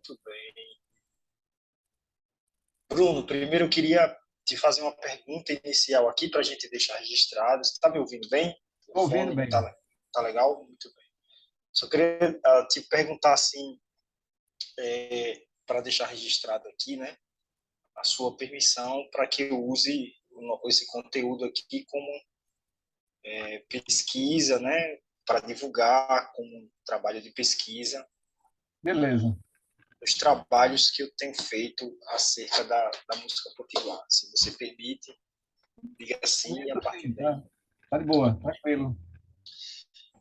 muito bem. Bruno, primeiro eu queria te fazer uma pergunta inicial aqui para a gente deixar registrado. Você está me ouvindo bem? O Estou ouvindo fone bem. tá legal? Muito bem. Só queria te perguntar assim, para deixar registrado aqui, né, a sua permissão para que eu use esse conteúdo aqui como pesquisa, né, para divulgar como um trabalho de pesquisa Beleza. os trabalhos que eu tenho feito acerca da música potiguar. Se você permite, diga assim e a Permito partir sim, daí. tá? Tá de boa, tranquilo.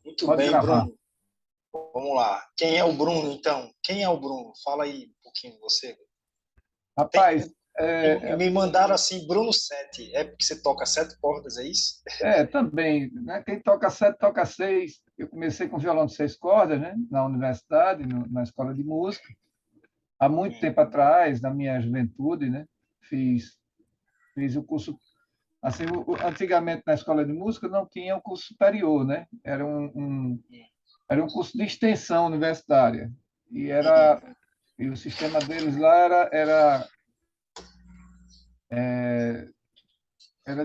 Muito Pode bem, gravar. Bruno. Vamos lá. Quem é o Bruno, então? Quem é o Bruno? Fala aí um pouquinho você. Rapaz, Tem, me mandaram assim, Bruno 7. É porque você toca 7 cordas, é isso? também, né? Quem toca sete, toca seis. Eu comecei com violão de 6 cordas, né? Na universidade, na escola de música. Há muito tempo atrás, na minha juventude, né? Fiz o curso. Assim, antigamente na escola de música não tinha o curso superior, né? Era um curso de extensão universitária. E era e o sistema deles lá era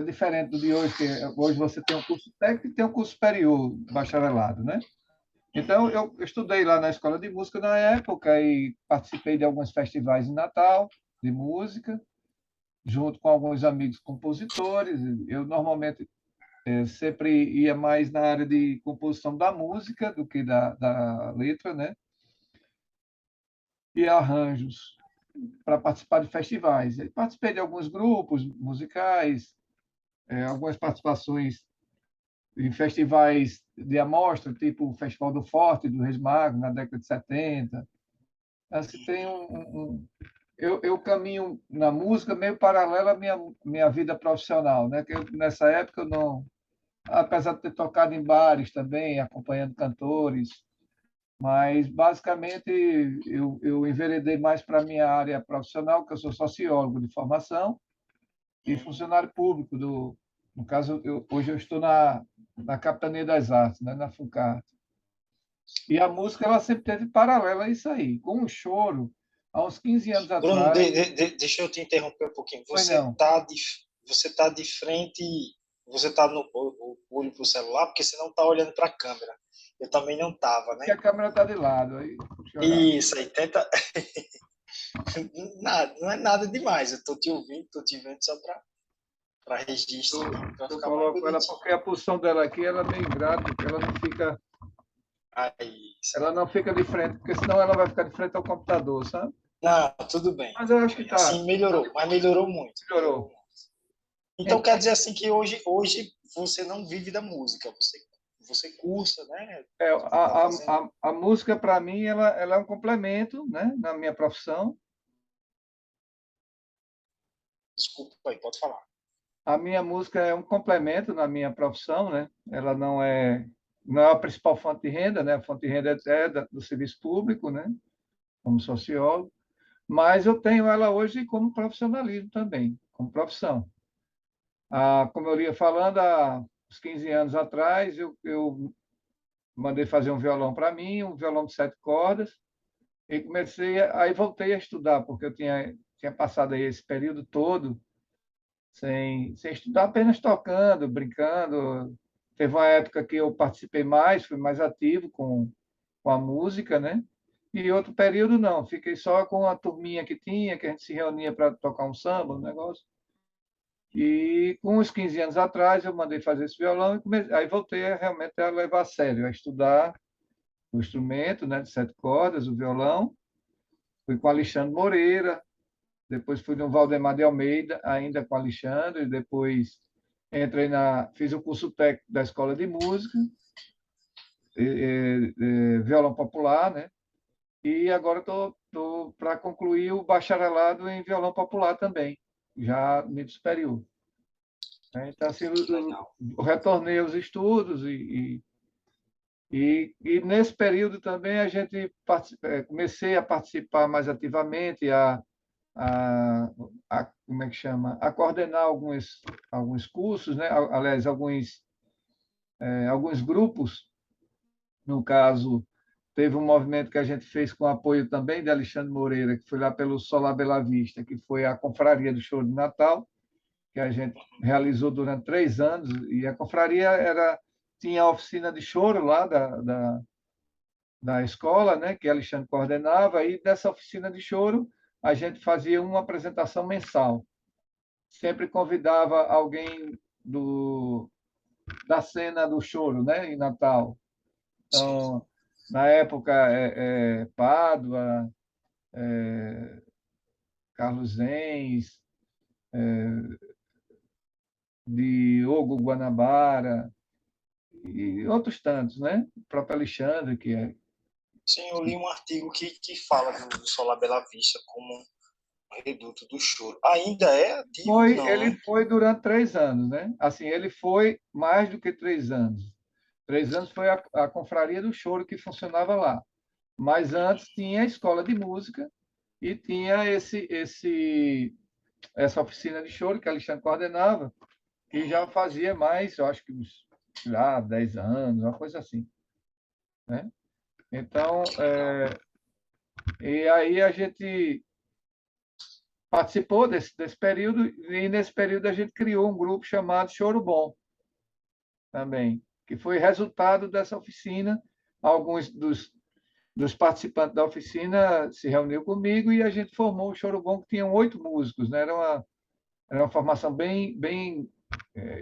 diferente do de hoje, que hoje você tem um curso técnico e tem um curso superior, bacharelado, né? Então, eu estudei lá na escola de música na época e participei de alguns festivais em Natal de música, junto com alguns amigos compositores. Eu normalmente sempre ia mais na área de composição da música do que da letra, né? E arranjos para participar de festivais. Eu participei de alguns grupos musicais, algumas participações em festivais de amostra, tipo o Festival do Forte, do Reis Magos, na década de 70. Assim, eu caminho na música meio paralelo à minha vida profissional, né? Que nessa época eu não, apesar de ter tocado em bares também, acompanhando cantores, mas basicamente eu enveredei mais para a minha área profissional, que eu sou sociólogo de formação e funcionário público no caso hoje eu estou na Capitania das Artes, né, na FUNCAR. E a música ela sempre teve paralela a isso aí, com o choro, há uns 15 anos Bruno, atrás, deixa eu te interromper um pouquinho. foi não. Você tá de frente, você tá no o olho pro celular, porque você não tá olhando para a câmera. Eu também não tava, Que né? a câmera está de lado, aí chorar. Isso aí, tenta. Nada, não é nada demais. Eu tô te ouvindo, tô te vendo só para registro aqui, para Eu ficar mais coloco ela bonitinho. porque a posição dela aqui ela é meio ingrata, porque Aí, isso ela aí. não fica de frente, porque senão ela vai ficar de frente ao computador, sabe? Não, tudo bem, Mas eu tudo acho que bem. tá, Assim melhorou, mas melhorou muito, melhorou melhorou. muito. Então quer dizer assim que hoje você não vive da música, você cursa, né? Tá fazendo. A música, para mim, ela é um complemento, né, na minha profissão. Desculpa aí, pode falar. A minha música é um complemento na minha profissão, né? Ela não é a principal fonte de renda, né? A fonte de renda é do serviço público, né? Como sociólogo, mas eu tenho ela hoje como profissionalismo também, como profissão. Como eu ia falando, há uns 15 anos atrás, eu mandei fazer um violão para mim, um violão de 7 cordas, e aí voltei a estudar, porque eu tinha passado aí esse período todo sem estudar, apenas tocando, brincando. Teve uma época que eu participei mais, fui mais ativo com a música, né? E outro período não, fiquei só com a turminha que tinha, que a gente se reunia para tocar um samba, um negócio. E com uns 15 anos atrás eu mandei fazer esse violão e aí voltei realmente a levar a sério, a estudar o instrumento, né, de 7 cordas, o violão. Fui com Alexandre Moreira, depois fui no Valdemar de Almeida, ainda com Alexandre, depois fiz o curso técnico da Escola de Música, violão popular, né? E agora estou para concluir o bacharelado em violão popular também, já nível superior. Então, assim, Legal. eu retornei aos estudos e nesse período também comecei a participar mais ativamente, a, como é que chama? A coordenar alguns cursos, né? Aliás, alguns grupos, no caso, teve um movimento que a gente fez com apoio também de Alexandre Moreira, que foi lá pelo Solar Bela Vista, que foi a Confraria do Choro de Natal, que a gente realizou durante 3 anos, e a confraria tinha a oficina de choro lá da escola, né, que Alexandre coordenava, e dessa oficina de choro a gente fazia uma apresentação mensal. Sempre convidava alguém da cena do choro, né, em Natal. Então, na época, Pádua, Carlos Zenz, Diogo Guanabara, e outros tantos, né? O próprio Alexandre, que é. Sim, eu li um artigo que fala do Solar Bela Vista como um reduto do choro. Ainda é ativo? Não, Ele né? foi durante 3 anos, né? Assim, ele foi mais do que 3 anos. 3 anos foi a Confraria do Choro que funcionava lá. Mas antes tinha a escola de música e tinha essa oficina de choro que a Alexandre coordenava, que já fazia mais, eu acho que uns, sei lá, 10 anos, uma coisa assim, né? Então, e aí a gente participou desse período, e nesse período a gente criou um grupo chamado Choro Bom, também, que foi resultado dessa oficina. Alguns dos participantes da oficina se reuniu comigo e a gente formou o Choro Bom, que tinham 8 músicos, né? Era uma formação bem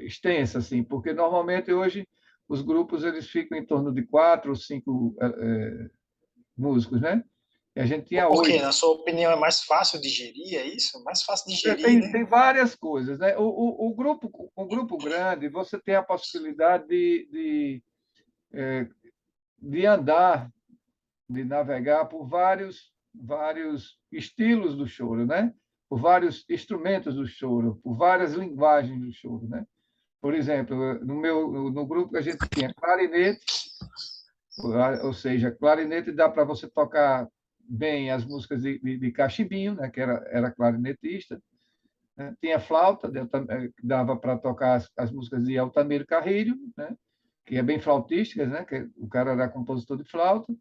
extensa, assim, porque normalmente hoje os grupos eles ficam em torno de 4 ou 5 músicos, né? E a gente tinha Por quê? 8. Na sua opinião, é mais fácil de gerir, é isso? Mais fácil de gerir, Tem, né? tem várias coisas, né? O grupo grande, você tem a possibilidade de andar, de navegar por vários estilos do choro, né? Por vários instrumentos do choro, por várias linguagens do choro, né? Por exemplo, no grupo que a gente tinha clarinete, ou seja, clarinete dá para você tocar bem as músicas de Cachimbinho, né? Que era clarinetista, né? Tinha flauta, que dava para tocar as músicas de Altamiro Carrilho, né? Que é bem flautísticas, né? Que o cara era compositor de flauta.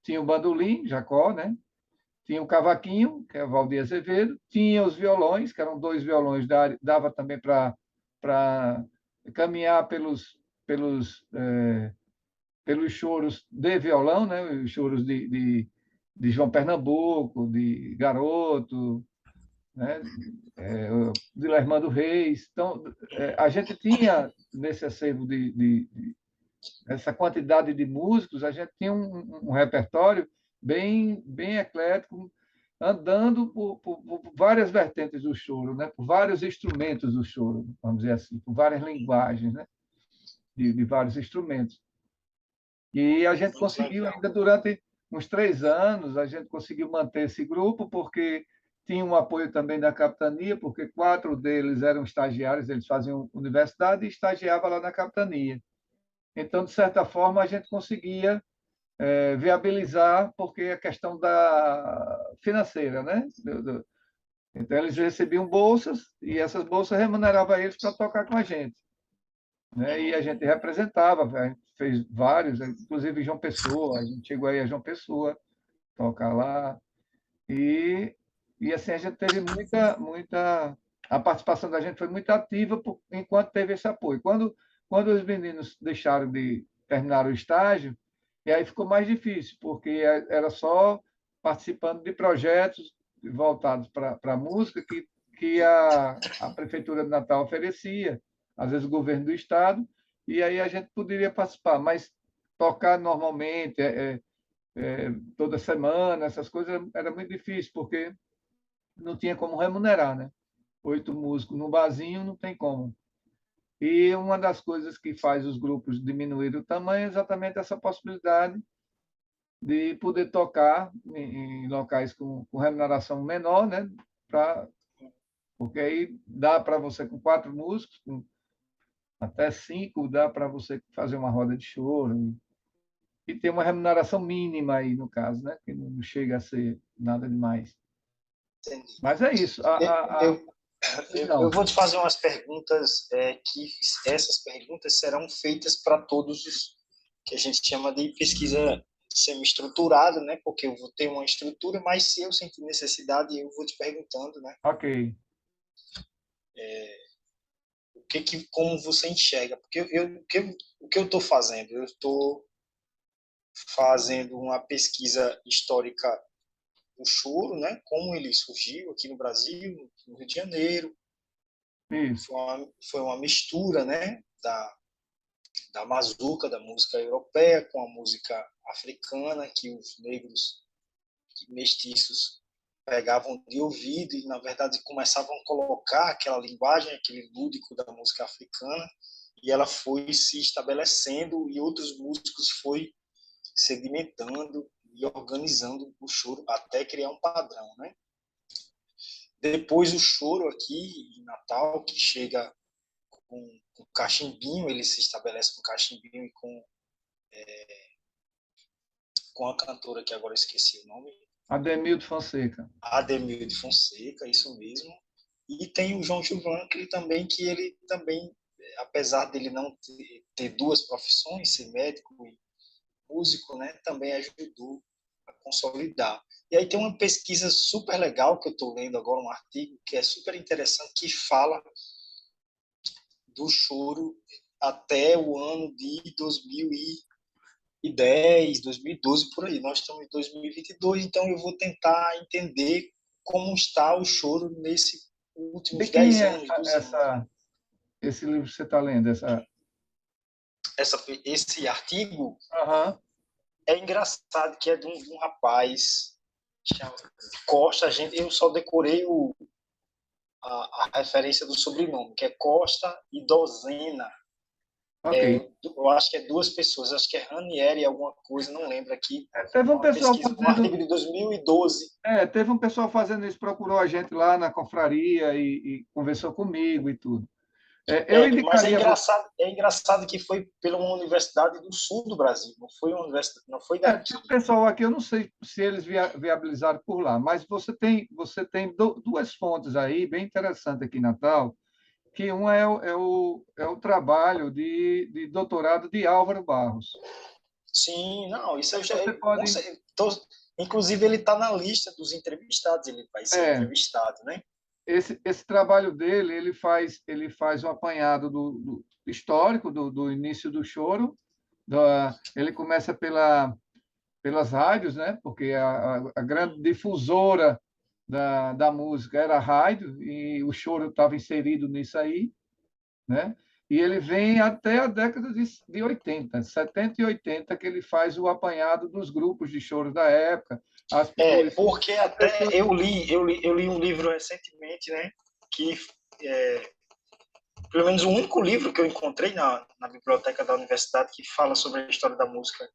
Tinha o bandolim, Jacó, né? Tinha o cavaquinho, que é o Valdir Azevedo. Tinha os violões, que eram 2 violões, dava também para caminhar pelos choros de violão, né? Os choros de João Pernambuco, de Garoto, né? De Lermando Reis. Então, a gente tinha, nesse acervo essa quantidade de músicos, a gente tinha um repertório bem eclético, andando por várias vertentes do choro, né? Por vários instrumentos do choro, vamos dizer assim, por várias linguagens, né? De vários instrumentos. E a gente Muito conseguiu, legal. ainda durante uns 3 anos, a gente conseguiu manter esse grupo, porque tinha um apoio também da capitania, porque 4 deles eram estagiários, eles faziam universidade e estagiavam lá na capitania. Então, de certa forma, a gente conseguia viabilizar, porque a questão da financeira, né? Então, eles recebiam bolsas e essas bolsas remuneravam eles para tocar com a gente, né? E a gente representava, a gente fez vários, inclusive João Pessoa, a gente chegou aí a João Pessoa, tocar lá, e, e assim, a gente teve a participação da gente foi muito ativa enquanto teve esse apoio. Quando os meninos deixaram de terminar o estágio, e aí ficou mais difícil, porque era só participando de projetos voltados para a música que a Prefeitura de Natal oferecia, às vezes o governo do Estado, e aí a gente poderia participar, mas tocar normalmente, toda semana, essas coisas, era muito difícil, porque não tinha como remunerar, né? 8 músicos no barzinho não tem como. E uma das coisas que faz os grupos diminuir o tamanho é exatamente essa possibilidade de poder tocar em locais com remuneração menor, né? Porque aí dá para você, com 4 músicos, com até 5, dá para você fazer uma roda de choro e ter uma remuneração mínima aí, no caso, né? Que não chega a ser nada demais. Entendi. Mas é isso. Eu vou te fazer umas perguntas que essas perguntas serão feitas para todos os que a gente chama de pesquisa semi-estruturada, né? Porque eu vou ter uma estrutura, mas se eu sentir necessidade, eu vou te perguntando, né? Ok. Como você enxerga? Porque o que eu estou fazendo? Eu estou fazendo uma pesquisa histórica do choro, né? Como ele surgiu aqui no Brasil, no Rio de Janeiro. Isso. Foi uma mistura, né? Da mazuca, da música europeia, com a música africana, que os negros mestiços pegavam de ouvido e, na verdade, começavam a colocar aquela linguagem, aquele lúdico da música africana, e ela foi se estabelecendo e outros músicos foi sedimentando e organizando o choro até criar um padrão, né? Depois o choro aqui em Natal, que chega com cachimbinho, ele se estabelece com cachimbinho e com a cantora que agora eu esqueci o nome, Ademildo Fonseca. Ademir de Fonseca, isso mesmo. E tem o João Gilvan, que ele também, apesar dele não ter duas profissões, ser médico e músico, né, também ajudou a consolidar. E aí tem uma pesquisa super legal que eu estou lendo agora, um artigo que é super interessante, que fala do choro até o ano de 2010, 2012, por aí. Nós estamos em 2022, então eu vou tentar entender como está o choro nesses De últimos quem 10 é anos, 12 anos. Né? esse livro que você está lendo? Esse artigo Aham. é engraçado, que é de um rapaz Costa. Eu só decorei a referência do sobrenome, que é Costa e Dozena. Ok. Eu acho que é duas pessoas, acho que é Ranieri alguma coisa, não lembro aqui. Teve É um uma pessoal pesquisa, um artigo fazendo, de 2012. teve um pessoal fazendo isso, procurou a gente lá na confraria e conversou comigo e tudo. Eu Mas indicaria você. é engraçado que foi pela uma universidade do sul do Brasil, não foi uma universidade, não foi daqui. Tem um pessoal aqui, eu não sei se eles viabilizaram por lá, mas você tem duas fontes aí, bem interessantes aqui em Natal, que uma é o trabalho de doutorado de Álvaro Barros. Sim, não, isso eu já. Você pode. Inclusive, ele está na lista dos entrevistados, ele vai ser É, entrevistado, né? esse trabalho dele, ele faz um apanhado do histórico do início do choro. Ele começa pelas rádios, né? Porque a grande difusora da música era a rádio, e o choro estava inserido nisso aí, né? E ele vem até a década de 80, 70 e 80, que ele faz o apanhado dos grupos de choro da época. Porque As até pessoas. eu li um livro recentemente, né? Que é, pelo menos o único livro que eu encontrei na biblioteca da universidade que fala sobre a história da música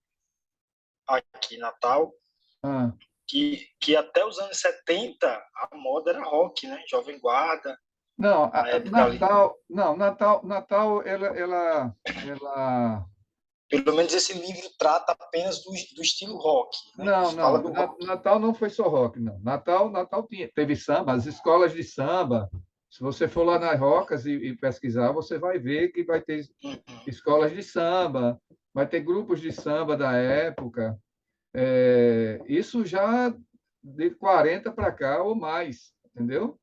aqui em Natal, Ah, que até os anos 70 a moda era rock, né? Jovem Guarda, não, na época ali. Natal, não, Natal, ela. Pelo menos esse livro trata apenas do estilo rock, né? Não, Fala não. do rock. Natal não foi só rock, não. Natal teve samba, as escolas de samba. Se você for lá nas Rocas e pesquisar, você vai ver que vai ter escolas de samba, vai ter grupos de samba da época. Isso já de 40 para cá ou mais, entendeu?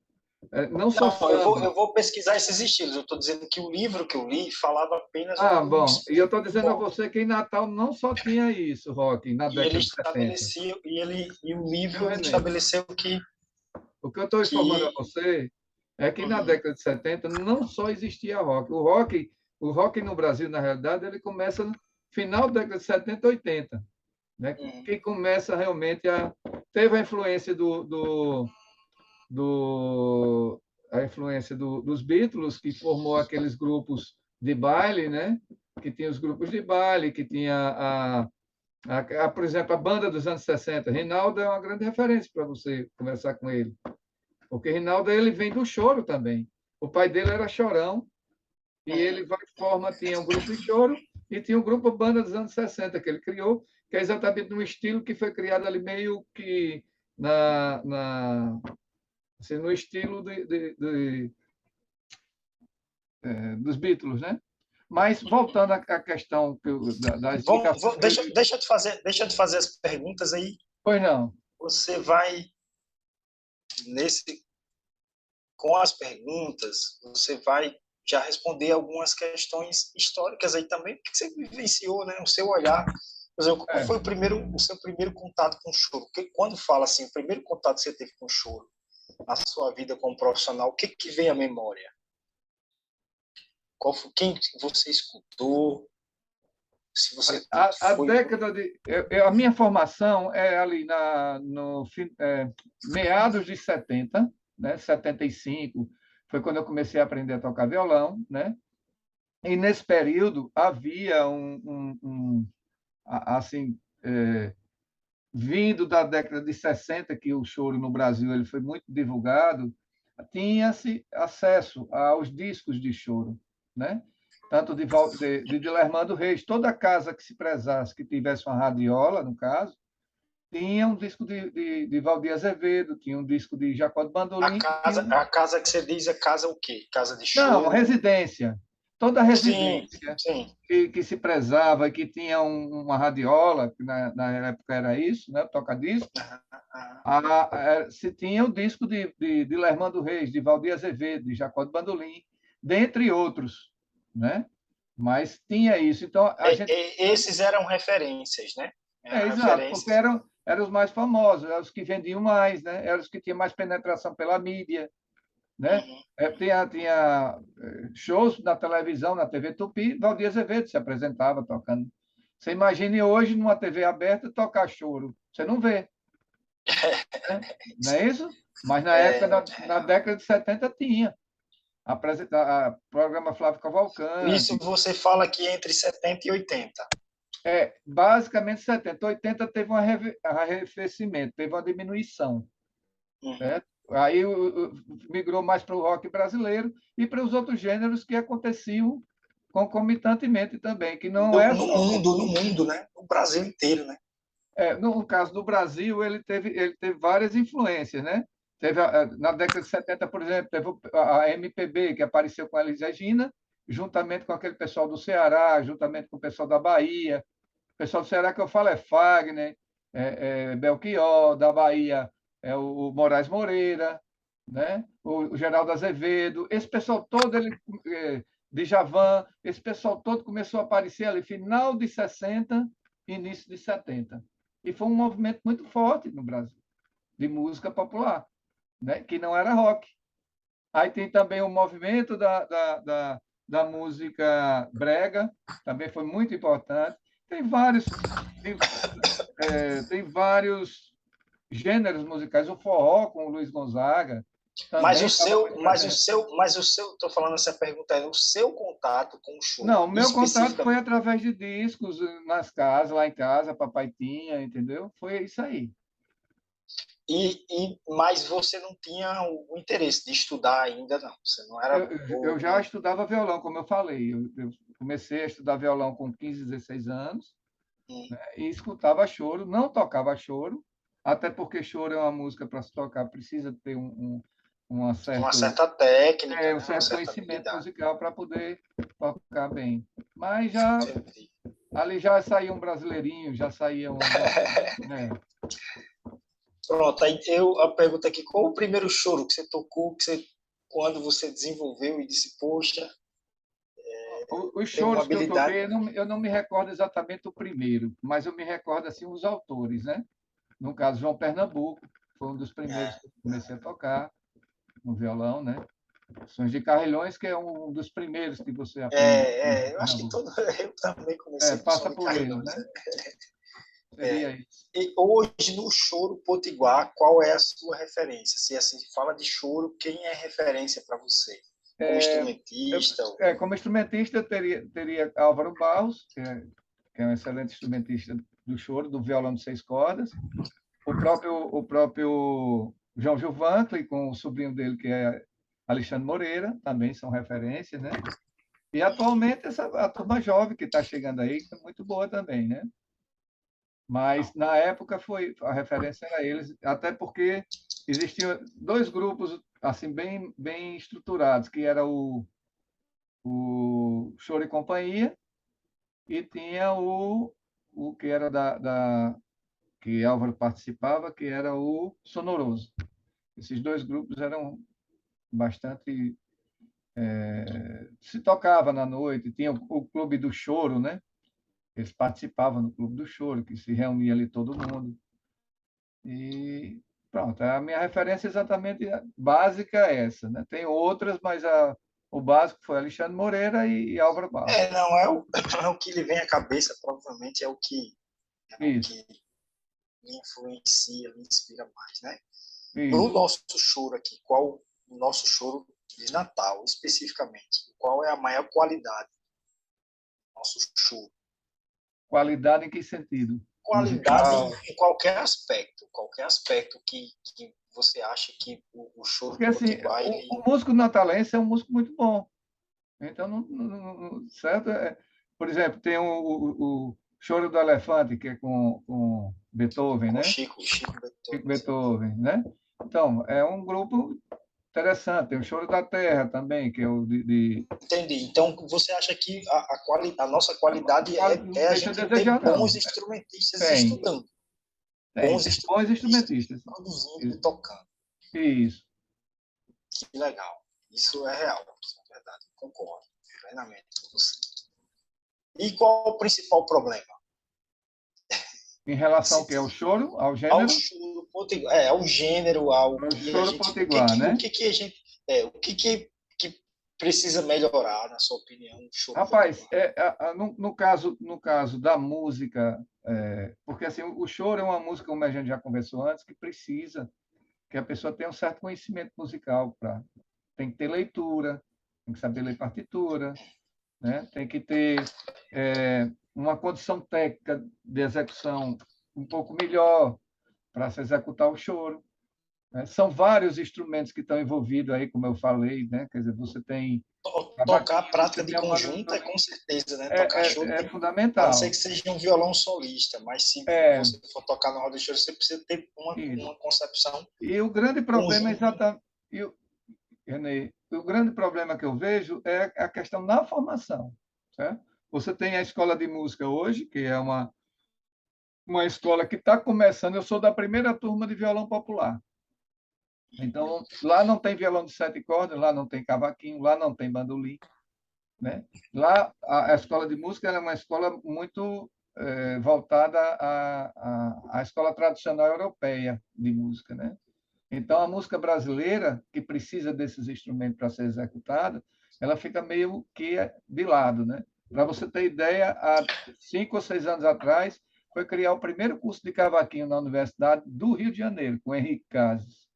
Não só Não, eu vou, samba. eu vou pesquisar esses estilos. Eu estou dizendo que o livro que eu li falava apenas Ah, bom. dos E eu estou dizendo a rock. você que em Natal não só tinha isso, rock, na E ele década de 70. estabelecia, e o Viu, livro René? estabeleceu O que eu estou informando a que você é que na uhum, década de 70 não só existia rock. O rock no Brasil, na realidade, ele começa no final da década de 70, 80, né? uhum, Que começa realmente a... Teve a influência do a influência dos Beatles, que formou aqueles grupos de baile, né? Que tinha os grupos de baile, que tinha por exemplo, a banda dos anos 60. Rinaldo é uma grande referência para você conversar com ele, porque Rinaldo ele vem do choro também. O pai dele era chorão e ele uhum. vai tinha um grupo de choro e tinha um grupo banda dos anos 60 que ele criou, que é exatamente no estilo que foi criado ali meio que assim, no estilo dos Beatles, né? Mas, voltando à questão da explicação... Deixa eu te fazer as perguntas aí. Pois não. Você vai, com as perguntas, você vai já responder algumas questões históricas aí também, porque você vivenciou, né? O seu olhar. Por exemplo, qual foi o seu primeiro contato com o choro? Porque quando fala assim, o primeiro contato que você teve com o choro na sua vida como profissional, o que vem à memória? Quem você escutou? Se você A foi... década de... a minha formação é ali no meados de 70, né? 75, foi quando eu comecei a aprender a tocar violão, né? E nesse período havia assim, vindo da década de 60, que o choro no Brasil ele foi muito divulgado, tinha-se acesso aos discos de choro, né? Tanto de Dilermando Reis, toda casa que se prezasse, que tivesse uma radiola, no caso, tinha um disco de Valdir Azevedo, tinha um disco de Jacó de Bandolim. A casa que você diz é casa o quê? Casa de Não, show? residência. Toda Sim, residência sim. que se prezava, que tinha uma radiola, que na época era isso, né? Toca-disco. Se tinha o disco de Lermando Reis, de Valdir Azevedo, de Jacó de Bandolim, dentre outros, né? Mas tinha isso. Então, Esses eram referências, né? Exato, porque eram os mais famosos, eram os que vendiam mais, né? Eram os que tinham mais penetração pela mídia, né? Uhum. Tinha shows na televisão, na TV Tupi, Valdir Azevedo se apresentava tocando. Você imagine hoje, numa TV aberta, tocar choro. Você não vê. Né? Não é isso? Mas na época, na década de 70, tinha. Programa Flávio Isso Cavalcante. você fala aqui entre 70 e 80. Basicamente 70. 80 teve um arrefecimento, teve uma diminuição. Certo? Aí migrou mais para o rock brasileiro e para os outros gêneros que aconteciam concomitantemente também, que não é só... No mundo, né? No Brasil inteiro, né? No caso do Brasil, ele teve várias influências, né? Teve, na década de 70, por exemplo, teve a MPB, que apareceu com a Elis Regina, juntamente com aquele pessoal do Ceará, juntamente com o pessoal da Bahia. O pessoal do Ceará que eu falo é Fagner, Belchior, da Bahia é o Moraes Moreira, né? O Geraldo Azevedo. Esse pessoal todo, Djavan, esse pessoal todo começou a aparecer ali final de 60, início de 70. E foi um movimento muito forte no Brasil, de música popular, né? Que não era rock. Aí tem também o movimento da música brega, também foi muito importante. Tem vários gêneros musicais. O forró com o Luiz Gonzaga também estava muito presente. Estou falando essa pergunta o seu contato com o show. Não, o meu contato foi através de discos nas casas, lá em casa, papai tinha, entendeu? Foi isso aí. Mas você não tinha o interesse de estudar ainda, não? Você não era... Eu já estudava violão, como eu falei. Eu comecei a estudar violão com 15, 16 anos, né, e escutava choro, não tocava choro, até porque choro é uma música para se tocar, precisa ter uma certa técnica, um certo conhecimento musical para poder tocar bem. Mas ali já saía um brasileirinho, já saía um... né? Pronto, aí a pergunta aqui, qual o primeiro choro que você tocou, quando você desenvolveu e disse, poxa... Os choros que eu toquei, eu não me recordo exatamente o primeiro, mas eu me recordo assim os autores, né? No caso, João Pernambuco, foi um dos primeiros que eu comecei a tocar no violão, né? Sons de Carrilhões, que é um dos primeiros que você aprende. Eu acho que eu também comecei com passa Som de por Carrilhões. eles, né? Seria isso. E hoje, no choro potiguar, qual é a sua referência? Se assim fala de choro, quem é referência para você? Como instrumentista? Como instrumentista, eu teria Álvaro Barros, que é um excelente instrumentista do choro, do violão de 6 cordas. O próprio João Gilvancli, com o sobrinho dele, que é Alexandre Moreira, também são referências, né? E atualmente a turma jovem que está chegando aí, que é muito boa também, né? Mas na época a referência era eles, até porque existiam 2 grupos assim bem estruturados, que era o o Choro e Companhia, e tinha o que era que Álvaro participava, que era o Sonoroso. Esses dois grupos eram bastante... se tocava na noite, tinha o Clube do Choro, né? Eles participavam do Clube do Choro, que se reunia ali todo mundo. E pronto, a minha referência exatamente básica é essa, né? Tem outras, mas o básico foi Alexandre Moreira e Álvaro Barros. Não, é o que lhe vem à cabeça, provavelmente é o Isso, que me influencia, me inspira mais, né? No isso. nosso choro aqui, qual o nosso choro de Natal, especificamente? Qual é a maior qualidade do nosso choro? Qualidade em que sentido? Qualidade Musical. em qualquer aspecto que você acha que o choro Porque, do assim, Potiguar, o ele... músico natalense é um músico muito bom. Então, certo? Por exemplo, tem o Choro do Elefante, que é com Beethoven, Com né? Chico Chico Beethoven, assim. Beethoven, né? Então, é um grupo interessante. Tem o Choro da Terra também, que é o Entendi. Então, você acha que a nossa qualidade não é a deixa a gente ter desejar, bons não. instrumentistas Tem, estudando, tem. bons Tem bons instrumentistas instrumentistas. produzindo e tocando? Isso. Que legal. Isso é real, isso é verdade. Concordo plenamente com você. E qual o principal problema? Em relação ao Se, que? Ao choro? Ao ao gênero? choro potiguar, ao gênero, ao Ao que a choro gente, potiguar, né? a gente, que precisa melhorar, na sua opinião, no choro Rapaz, potiguar? no caso da música, porque assim, o choro é uma música, como a gente já conversou antes, que precisa que a pessoa tenha um certo conhecimento musical. Tem que ter leitura, tem que saber ler partitura, né? Tem que ter uma condição técnica de execução um pouco melhor para se executar o choro, né? São vários instrumentos que estão envolvidos aí, como eu falei, né? Quer dizer, você tem Tocar a cavaquinho, você prática de tem a conjunto é bandolim, com certeza, né? Tocar choro é tem, a não ser fundamental. que seja um violão solista, mas se É, você for tocar no roda de choro, você precisa ter isso. uma concepção E o grande problema é conjunta. exatamente, Renê, o grande problema que eu vejo é a questão da formação, certo? Você tem a escola de música hoje, que é uma escola que está começando. Eu sou da primeira turma de violão popular. Então, lá não tem violão de 7 cordas, lá não tem cavaquinho, lá não tem bandolim, né? Lá, a escola de música é uma escola muito voltada à escola tradicional europeia de música, né? Então, a música brasileira, que precisa desses instrumentos para ser executada, ela fica meio que de lado, né? Para você ter ideia, há 5 ou 6 anos atrás, foi criar o primeiro curso de cavaquinho na Universidade do Rio de Janeiro, com Henrique Cases.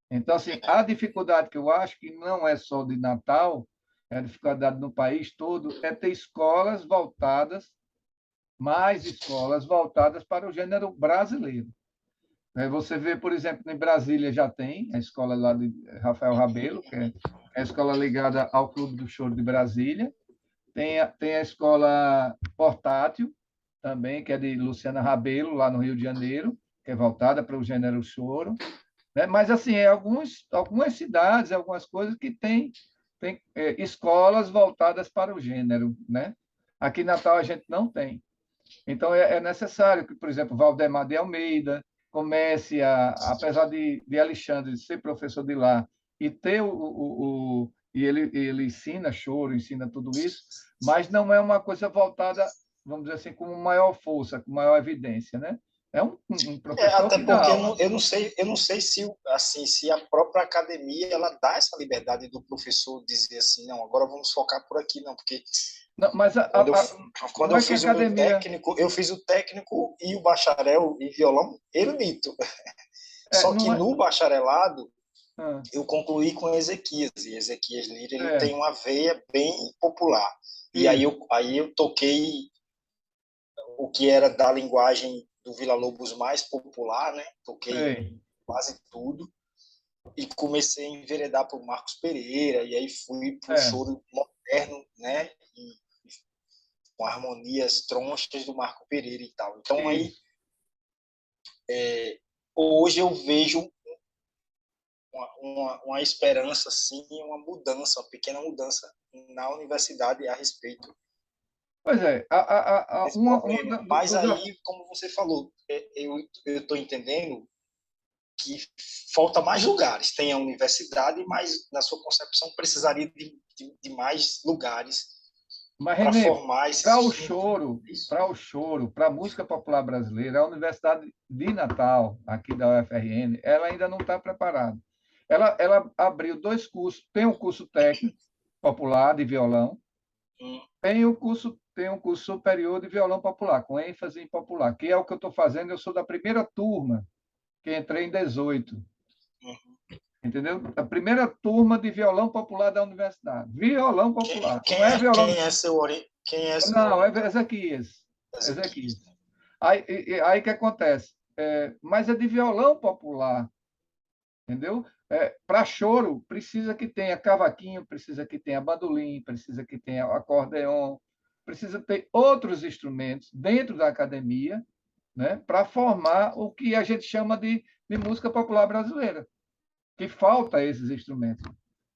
Então, assim, a dificuldade que eu acho que não é só de Natal, é a dificuldade no país todo, é ter escolas voltadas, mais escolas voltadas para o gênero brasileiro. Você vê, por exemplo, em Brasília já tem a escola lá de Rafael Rabelo, que é a escola ligada ao Clube do Choro de Brasília. Tem a escola portátil também, que é de Luciana Rabelo, lá no Rio de Janeiro, que é voltada para o gênero choro, né? Mas, assim, algumas cidades, algumas coisas que tem escolas voltadas para o gênero, né? Aqui em Natal a gente não tem. Então, é necessário que, por exemplo, Valdemar de Almeida comece apesar de Alexandre ser professor de lá e ter e ele ensina choro, ensina tudo isso, mas não é uma coisa voltada, vamos dizer assim, com maior força, com maior evidência, né? É um professor Até que dá porque aula. eu não sei se assim, se a própria academia ela dá essa liberdade do professor dizer assim, não, agora vamos focar por aqui, não, porque Não, mas quando eu, quando como eu é que a fiz o meu academia... técnico, eu fiz o técnico e o bacharel em violão erudito. Só que não é, no bacharelado ah, eu concluí com Ezequias, e Ezequias Lira ele tem certo, uma veia bem popular. E isso, aí eu toquei o que era da linguagem do Vila Lobos mais popular, né? Toquei sei, quase tudo e comecei a enveredar para o Marcos Pereira, e aí fui para o certo, choro moderno, né? E com harmonias tronchas do Marco Pereira e tal. Então aí isso. hoje eu vejo uma esperança, sim, uma mudança, uma pequena mudança na universidade a respeito Pois é, desse problema. Mas dos... aí, como você falou, eu estou entendendo que falta mais lugares. Tem a universidade, mas, na sua concepção, precisaria de mais lugares Mas, para Renê, formar esses para o estudantes. choro, para a música popular brasileira, a Universidade de Natal, aqui da UFRN, ela ainda não está preparada. Ela abriu 2 cursos, tem um curso técnico popular de violão, Hum, tem um curso superior de violão popular, com ênfase em popular, que é o que eu estou fazendo. Eu sou da primeira turma, que entrei em 18, hum. entendeu? A primeira turma de violão popular da universidade. Violão popular, não é violão. Quem é seu Não, é orientador? Ezequias. Ezequiel. Ezequias. Aí que acontece? Mas é de violão popular, entendeu? Para choro, precisa que tenha cavaquinho, precisa que tenha bandolim, precisa que tenha acordeon, precisa ter outros instrumentos dentro da academia, né, para formar o que a gente chama de música popular brasileira, que falta esses instrumentos.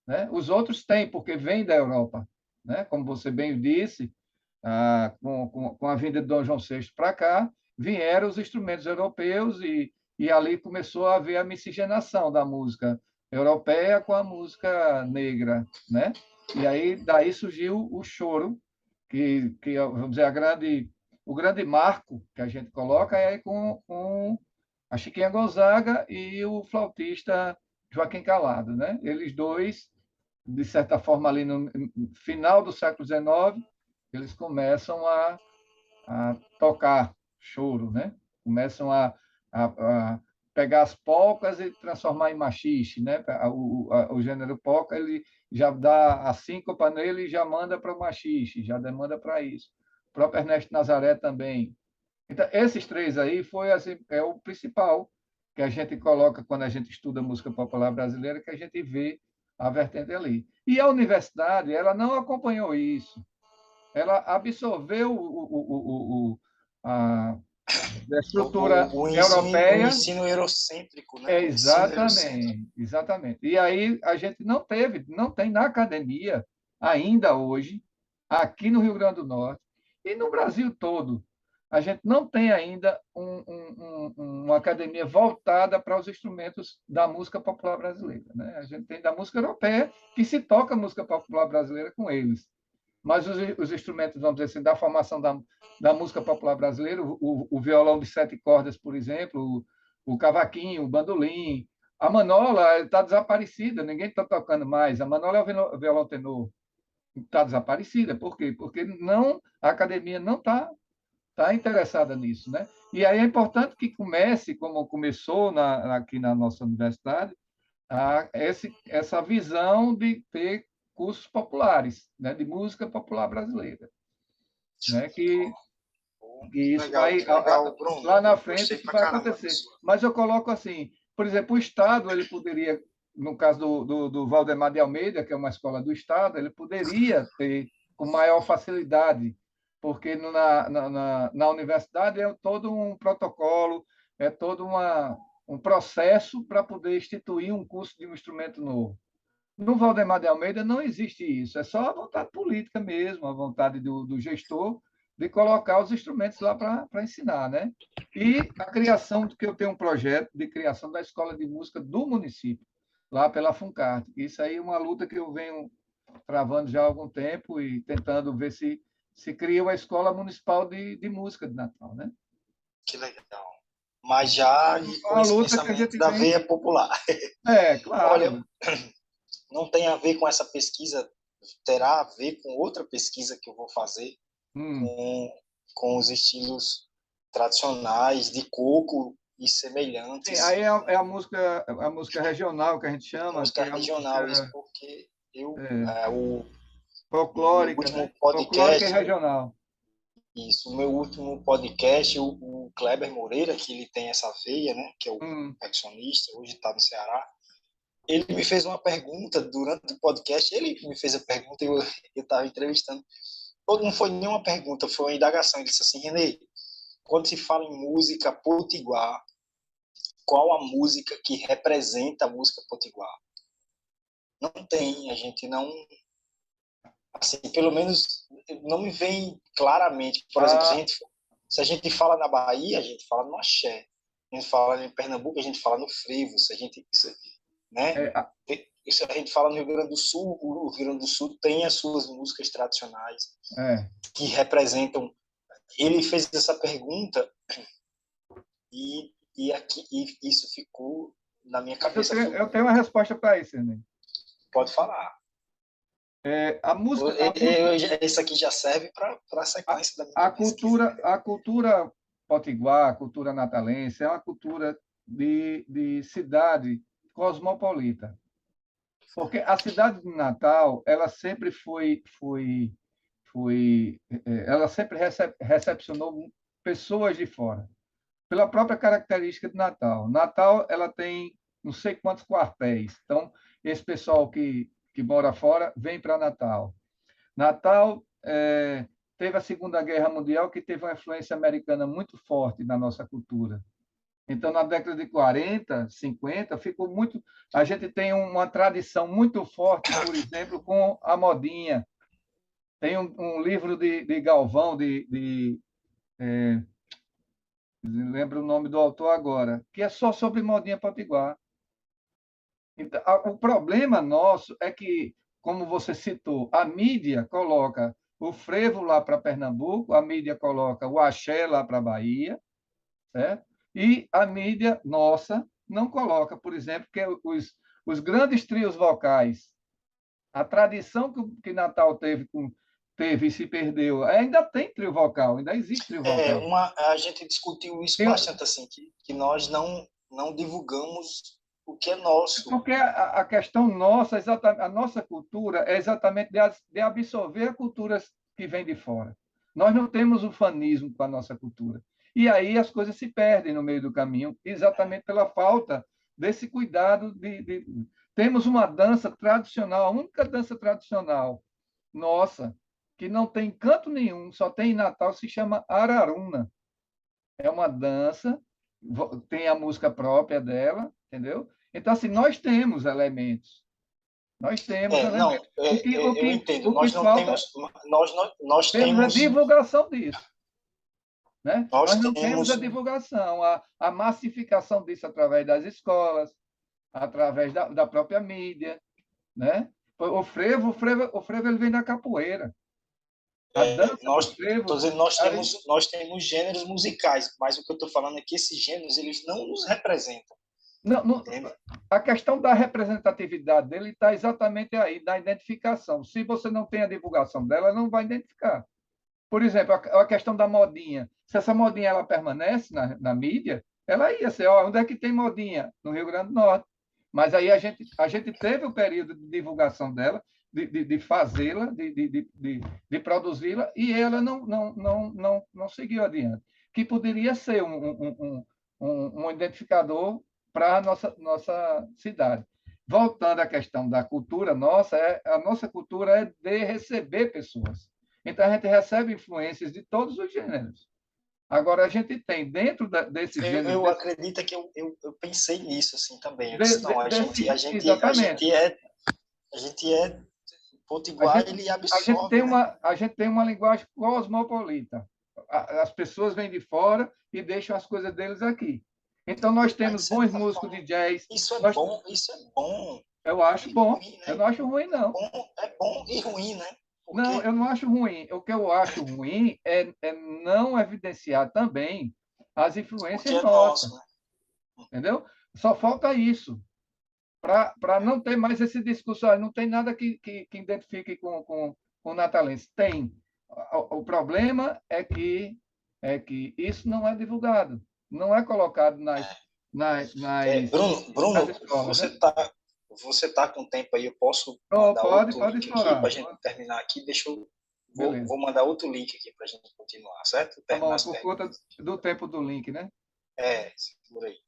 Né? Os outros têm, porque vêm da Europa. Né? Como você bem disse, com a vinda de Dom João VI para cá, vieram os instrumentos europeus e ali começou a haver a miscigenação da música europeia com a música negra, né? E aí daí surgiu o choro, que vamos dizer o grande marco que a gente coloca é com a Chiquinha Gonzaga e o flautista Joaquim Calado, né? Eles dois, de certa forma, ali no final do século XIX, eles começam a tocar choro, né? Começam a pegar as polcas e transformar em machixe, né? O gênero polca, ele já dá a síncopa nele e já manda para o machixe, já demanda para isso. O próprio Ernesto Nazaré também. Então, esses três aí foi assim, é o principal que a gente coloca quando a gente estuda música popular brasileira, que a gente vê a vertente ali. E a universidade, ela não acompanhou isso. Ela absorveu a estrutura O europeia. ensino eurocêntrico, né? É, O ensino eurocêntrico. exatamente, exatamente. E aí a gente não tem na academia, ainda hoje, aqui no Rio Grande do Norte e no Brasil todo, a gente não tem ainda uma academia voltada para os instrumentos da música popular brasileira. Né? A gente tem da música europeia, que se toca música popular brasileira com eles. Mas os instrumentos, vamos dizer assim, da formação da música popular brasileira, o violão de 7 cordas, por exemplo, o cavaquinho, o bandolim, a manola está desaparecida, ninguém está tocando mais. A manola é o violão tenor, está desaparecida. Por quê? Porque a academia não está interessada nisso. Né? E aí é importante que comece, como começou aqui na nossa universidade, essa visão de ter cursos populares, né, de música popular brasileira, né, que isso vai Que legal, Bruno. lá na frente Gostei isso pra vai caramba da acontecer. sua. Mas eu coloco assim, por exemplo, o Estado ele poderia, no caso do Valdemar de Almeida, que é uma escola do Estado, ele poderia ter com maior facilidade, porque na universidade é todo um protocolo, é todo um processo para poder instituir um curso de um instrumento novo. No Valdemar de Almeida não existe isso, é só a vontade política mesmo, a vontade do gestor de colocar os instrumentos lá para ensinar, né? E a criação, que eu tenho um projeto de criação da escola de música do município, lá pela Funcart. Isso aí é uma luta que eu venho travando já há algum tempo e tentando ver se cria uma escola municipal de música de Natal, né? Que legal. Mas já É com uma esse luta que a pensamento gente da vem. veia popular. Olha, Claro. não tem a ver com essa pesquisa, terá a ver com outra pesquisa que eu vou fazer Hum. com os estilos tradicionais de coco e Sim, semelhantes, aí a música regional que a gente chama, que música é a regional, isso música porque eu, é, no meu folclórica, último né? Folclórica e podcast, regional. isso, no meu último podcast, o Kleber Moreira, que ele tem essa veia, né, que é o Hum, percussionista, hoje está no Ceará, ele me fez uma pergunta durante o podcast, ele me fez a pergunta e eu estava entrevistando. Não foi nenhuma pergunta, foi uma indagação. Ele disse assim, Renê, quando se fala em música potiguar, qual a música que representa a música potiguar. Não tem, a gente não, assim, pelo menos não me vem claramente. Por exemplo, se a gente fala na Bahia, a gente fala no axé. A gente fala em Pernambuco, a gente fala no frevo. Se a gente, né? Se a gente fala no Rio Grande do Sul, o Rio Grande do Sul tem as suas músicas tradicionais que representam. Ele fez essa pergunta e aqui e isso ficou na minha cabeça. Eu tenho uma resposta para isso, né? Pode falar. A música. Isso aqui já serve para a sequência da minha pesquisa. A cultura potiguar, a cultura natalense, é uma cultura de cidade cosmopolita. Porque a cidade de Natal, ela sempre ela sempre recepcionou pessoas de fora, pela própria característica de Natal. Natal, ela tem não sei quantos quartéis. Então, esse pessoal que mora fora vem para Natal. Natal teve a Segunda Guerra Mundial, que teve uma influência americana muito forte na nossa cultura. Então, na década de 40, 50, ficou muito. A gente tem uma tradição muito forte, por exemplo, com a modinha. Tem um livro de Galvão, lembro o nome do autor agora, que é só sobre modinha potiguar. Então, o problema nosso é que, como você citou, a mídia coloca o frevo lá para Pernambuco, a mídia coloca o axé lá para a Bahia, certo? E a mídia nossa não coloca, por exemplo, que os grandes trios vocais, a tradição que Natal teve e se perdeu, ainda tem trio vocal, ainda existe trio vocal. A gente discutiu isso bastante, assim, que nós não divulgamos o que é nosso. Porque a questão nossa, a nossa cultura é exatamente de absorver a cultura que vem de fora. Nós não temos o fanismo com a nossa cultura. E aí as coisas se perdem no meio do caminho, exatamente pela falta desse cuidado Temos uma dança tradicional, a única dança tradicional nossa, que não tem canto nenhum, só tem em Natal, se chama Araruna. É uma dança, tem a música própria dela, entendeu? Então, assim, nós temos elementos. Nós temos elementos. Eu entendo. Nós temos a divulgação disso. Né? Nós não temos a divulgação, a massificação disso através das escolas, através da própria mídia. Né? O frevo ele vem da capoeira. Nós temos gêneros musicais, mas o que eu estou falando é que esses gêneros eles não nos representam. A questão da representatividade dele está exatamente aí, na identificação. Se você não tem a divulgação dela, não vai identificar. Por exemplo, a questão da modinha. Se essa modinha ela permanece na mídia, ela ia ser, onde é que tem modinha? No Rio Grande do Norte. Mas aí a gente teve o período de divulgação dela, de fazê-la, de produzi-la, e ela não seguiu adiante. Que poderia ser um identificador para a nossa cidade. Voltando à questão da cultura nossa, a nossa cultura é de receber pessoas. Então, a gente recebe influências de todos os gêneros. Agora, a gente tem dentro desse gênero... Eu acredito que eu pensei nisso assim também. A gente é potiguar, ele absorve. A gente tem uma linguagem cosmopolita. As pessoas vêm de fora e deixam as coisas deles aqui. Então, nós temos bons músicos de jazz. Isso é bom. Eu acho bom. Ruim, né? Eu não acho ruim, não. É bom e ruim, né? Porque... Não, eu não acho ruim. O que eu acho ruim é não evidenciar também as influências nossas. Nosso, né? Entendeu? Só falta isso. Para não ter mais esse discurso. Não tem nada que identifique com o natalense. Tem. O problema é que isso não é divulgado. Não é colocado nas Bruno, nas escolas, você tá com tempo aí? Eu posso mandar outro link aqui para a gente terminar aqui? Vou mandar outro link aqui para a gente continuar, certo? Tá bom, por conta do tempo do link, né? Segura aí.